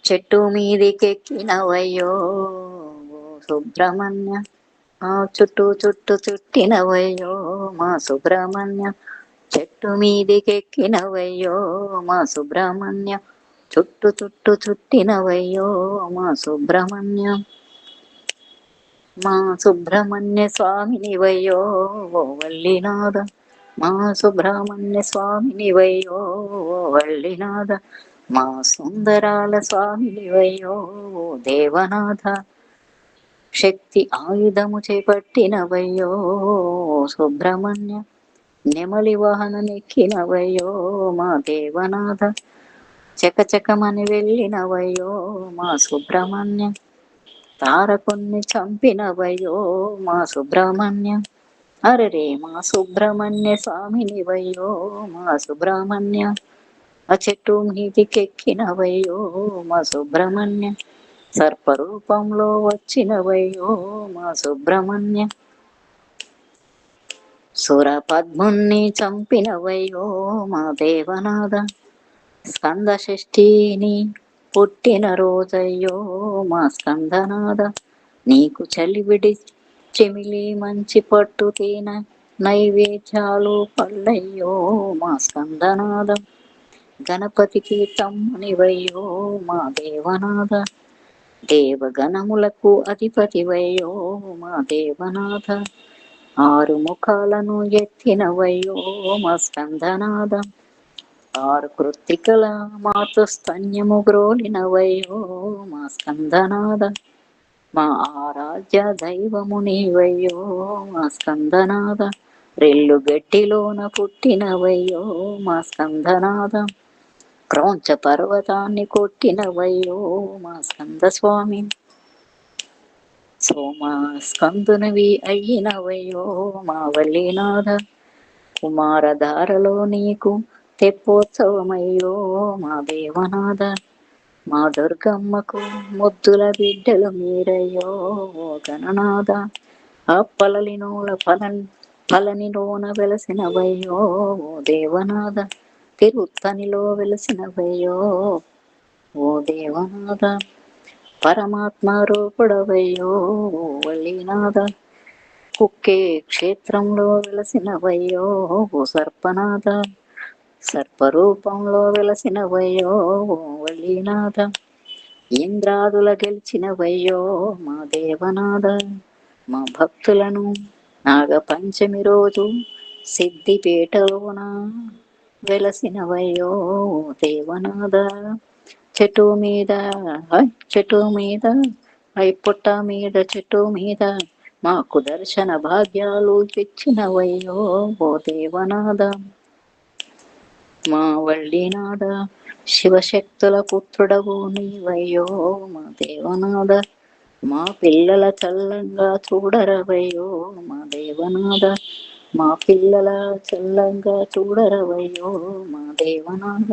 చెట్టు మీదికెక్కినవయ్యో ఓ సుబ్రహ్మణ్య, ఆ చుట్టూ చుట్టూ చుట్టినవయ్యో మా సుబ్రహ్మణ్య. చెట్టు మీదికెక్కినవయ్యో మా సుబ్రహ్మణ్య, చుట్టు చుట్టు చుట్టినవయ్యో మా సుబ్రహ్మణ్య. మా సుబ్రహ్మణ్య స్వామినివయ్యో ఓ వల్లినాథ, మా సుబ్రహ్మణ్య స్వామినివయ్యో ఓ వల్లినాథ, మా సుందరాల స్వామినివయ్యో ఓ దేవనాథ. శక్తి ఆయుధము చేపట్టినవయ్యో సుబ్రహ్మణ్య, నెమలి వాహనమెక్కినవయ్యో మా దేవనాథ. చకచకమని వెళ్ళినవయ్యో మా సుబ్రహ్మణ్య, తారకుణ్ణి చంపినవయ్యో మా సుబ్రహ్మణ్య. అరరే మా సుబ్రహ్మణ్య స్వామినివయ్యో మా సుబ్రహ్మణ్య, ఆ చెట్టు మీదికెక్కినవయ్యో మా సుబ్రహ్మణ్య, సర్పరూపంలో వచ్చినవయ్యో మా సుబ్రహ్మణ్య. సురపద్ముని చంపినవయ్యో మా దేవనాథ, స్కంద షష్ఠిని పుట్టిన రోజయ్యో మా స్కందనాథ. నీకు చలివిడి చెమిలి మంచి పట్టు తేన నైవేద్యాలు పల్లయ్యో మా స్కందనాథ. గణపతికి తమ్మునివయ్యో మా దేవనాథ, దేవగణములకు అధిపతివయ్యో మా దేవనాథ. ఆరు ముఖాలను ఎత్తినవయ్యో మా స్కందనాథ, ఆరు కృత్తికల మాతృ స్తన్యము గ్రోలినవయ్యో మా స్కందనాథ. మా ఆరాధ్య దైవము నీవయ్యో మా స్కందనాథ, రెల్లు గట్టిలోన పుట్టినవయ్యో మా స్కందనాథ. క్రౌంచ పర్వతాన్ని కొట్టినవయ్యో మా స్కంద స్వామి, సోమ స్కందునివి అయినవయ్యో మా వల్లినాథ. కుమారధారలో నీకు తెప్పోత్సవమయ్యో మా దేవనాథ, మా దుర్గమ్మకు ముద్దుల బిడ్డలు మీరయ్యో ఓ గణనాథ. అప్పలలినోల పలనిలోన వెలసినవయ్యో ఓ దేవనాథ, తిరుత్తనిలో వెలసినవయ్యో ఓ దేవనాథ. పరమాత్మ రూపుడవయ్యో ఓ వల్లినాథ, కుక్కే క్షేత్రంలో వెలసినవయ్యో ఓ సర్పనాథ, సర్పరూపంలో వెలసినవయ్యో ఓ వల్లినాథ. ఇంద్రాదుల గెలిచినవయ్యో మా దేవనాథ, మా భక్తులను నాగపంచమి రోజు సిద్ధిపేటలోన వెలసినవయ్యో దేవనాథ. చెట్టు మీద చెట్టు మీద పుట్ట మీద చెట్టు మీద మాకు దర్శన భాగ్యాలు తెచ్చినవయ్యో ఓ దేవనాథ. మా వల్లినాథ, శివశక్తుల పుత్రుడవు నీవయ్యో మా దేవనాథ. మా పిల్లల చల్లంగా చూడరవయ్యో మా దేవనాథ, మా పిల్లల చల్లంగా చూడరవయ్యో మా దేవనాథ.